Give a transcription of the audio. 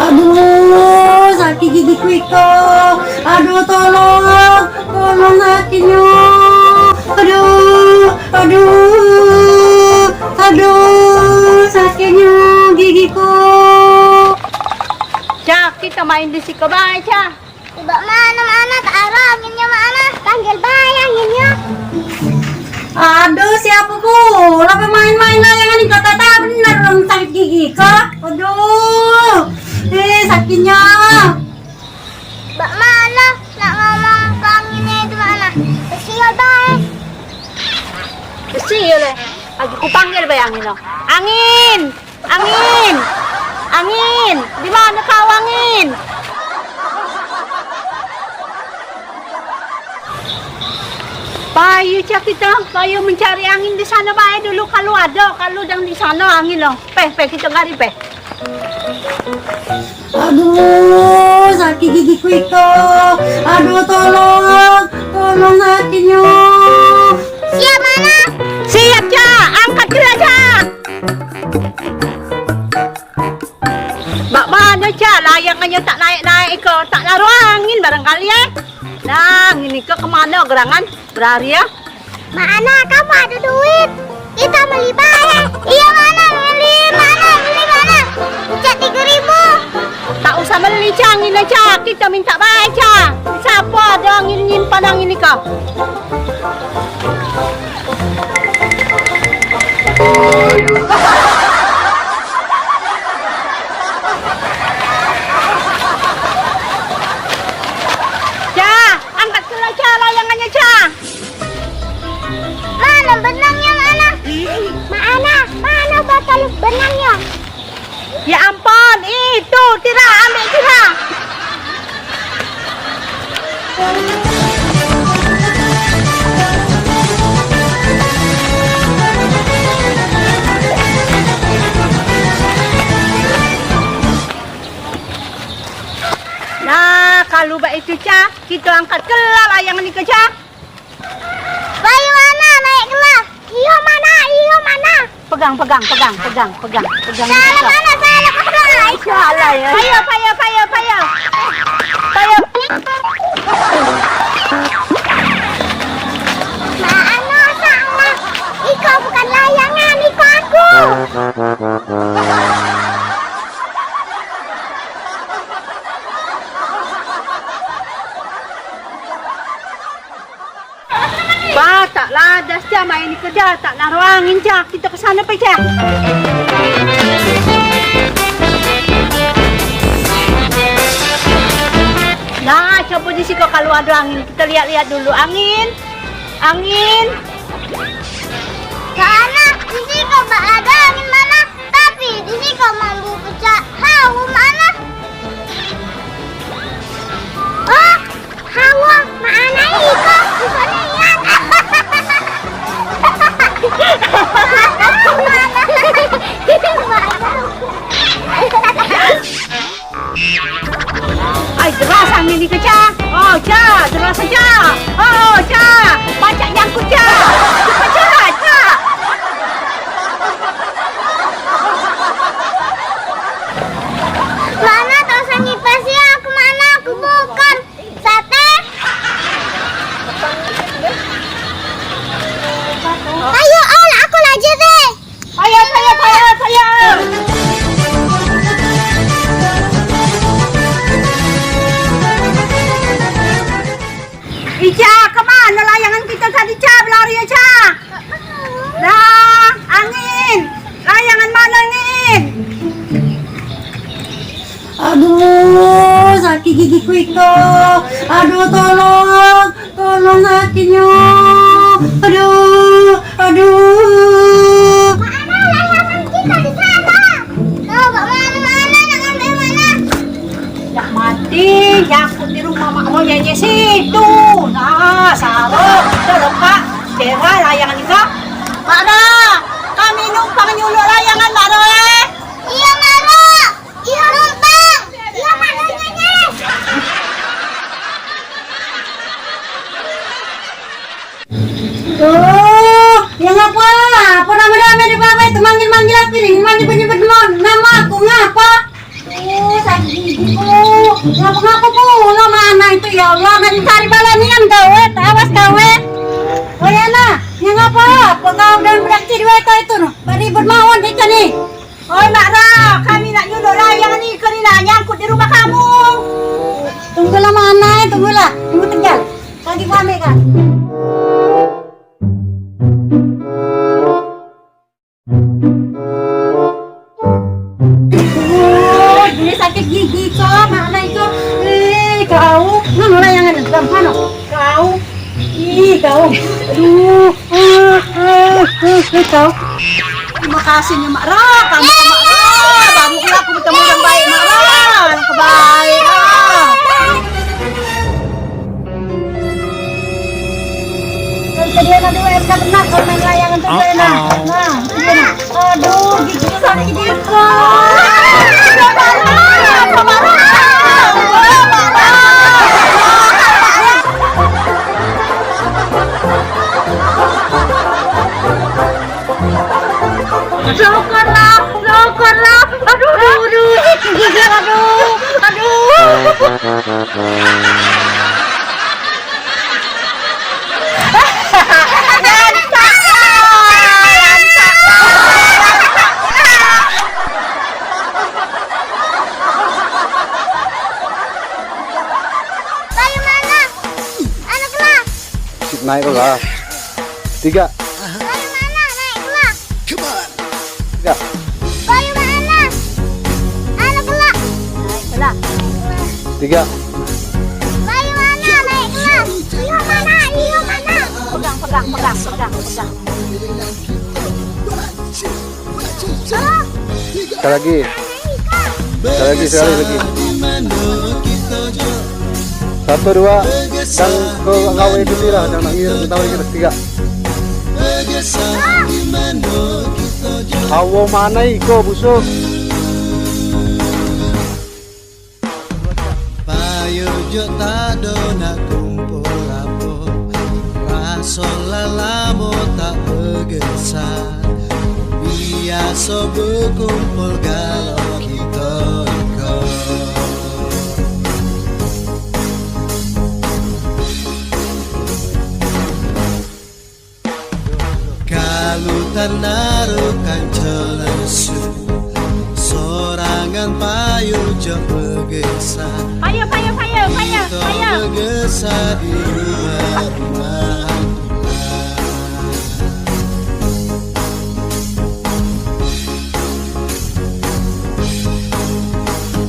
Aduh, sakit gigiku itu. Aduh, tolong kakinya. Aduh, sakitnya gigiku. Cak, kita main di siko bae, Cak. Tiba mana tak ada anginnya mana? Panggil bae anginnya. Aduh, siapa ku? Lapa main-main layangan ini kata tak benar dong sakit gigi kak. Aduh, sakitnya. Mbak mana? Nak ngomong ke anginnya itu mana? Kesial bae. Besi ya le. Lagi ku panggil bae angin lo. Angin! Angin! Angin! Di mana kau angin? Payu Cak kita, payu mencari angin di sana bae dulu kalau ada, kalau dang di sana angin lo. Peh kita cari peh. Aduh, sakit gigiku itu. Aduh, tolong kakinya. Siap mana? Siap Cak, angkat dulu Cak. Mbak mana Cak, layangannya tak naik-naik ke, tak naruh angin barangkali ya. Nah, ini ke kemana gerangan? Berhari ya? Mana kamu ada duit? Kita beli bae. Iya mana? Beli mana? Cak 3.000. Tak usah beli Cak, angin aja. Kita minta baik Cak. Siapa ada angin nyimpan angin ini kau? Cak, angkat dulu Cak layangannya Cak. Mana benangnya mana? Mana botol benangnya? Ya ampun, itu Tira, ambil Tira. Nah, kalau itu Cak, kita angkat kelah layangan ini ke Cak. Bayi mana? Naik kelas. Iyo mana? Pegang. Salah mana? Salah kelas. Salah ya. Payo. Mana salah? Iko bukan layangan, Iko aku. Ba, tak ladas Cak, main kerja, tak naruh angin Cak. Kita ke sana pe Cak. Nah, coba di sini kalau ada angin, kita lihat-lihat dulu angin. Sana, di sini kok tak ada angin mana? Tapi di sini kok mampu pecah hawa mana? Oh, hawa mana Iko? Iko lihat. Ay, deras angin ni ke Cak. Oh Cak, deras saja. Oh Cak, banyak nyangkut Cak. Cepat Cak. Mana tahu sangi pasti aku mana? Aku bukan sate. Ayo, aku aja deh. Ayo. Ica, kemana layangan kita tadi Cak? Berlari ya Cak. Nah, angin. Layangan mana angin? Aduh, sakit gigiku itu. Aduh, tolong kakinya. Aduh. Mana layangan kita di sana? Coba mana? Nak ambil mana? Dah mati, nyangkut di rumah mak moyanya situ. Nah, sarok, kita lupa. Tera layangan kita. Mana? Ya ngapa? Apa nama-nama di bawah itu manggil-manggil aku ini, menyebut-nyebut nama aku ngapa? Sakit gigiku. Ngapa-ngapa bu? Nama anak itu ya Allah, nanti cari balanian gawe, awas gawe. Oh ya nah, yang ngapa? Apa kau dan beraksi di WK itu no? Ribut mawon itu nih. Oi Mak Ra, kami nak nyuruh layangan ikan ini nyangkut di rumah kamu. Tunggulah mana? Tunggulah, tunggu tegal. Kaki kami kan. Ini sakit gigi kok, mana itu? Kau, mana yang ada dalam sana? Kau, kau, kau. Terima kasih nih Mak Ra, kamu ke Mak Ra. Baru aku bertemu yang baik Mak Ra, yang kebaik. Tadi ada WK benar kalau main layangan tuh enak. Nah, aduh, gigi sakit gigi kok. Syukurlah. Aduh, gigi, aduh. Bagaimana? Anak kelas. Naik kelas 3. Bagaimana? Naik kelas. 3. Bagaimana? Anak kelas. 3. Bagaimana? Naik kelas. Iyo mana? Pegang. Sekali lagi. Sekali lagi. 1, 2. Dan kau ngawe itu lah, jangan nangis. Kita lagi 3. Awo mana iko busuk? Payo jo tado na kumpul lapo, rasola lamo tak bergesan. Biasa berkumpul galau kita iko. Kalau ternaruhkan celesu, sorangan payu jo bergesan. Payo. Kita bergesan di rumah-rumah.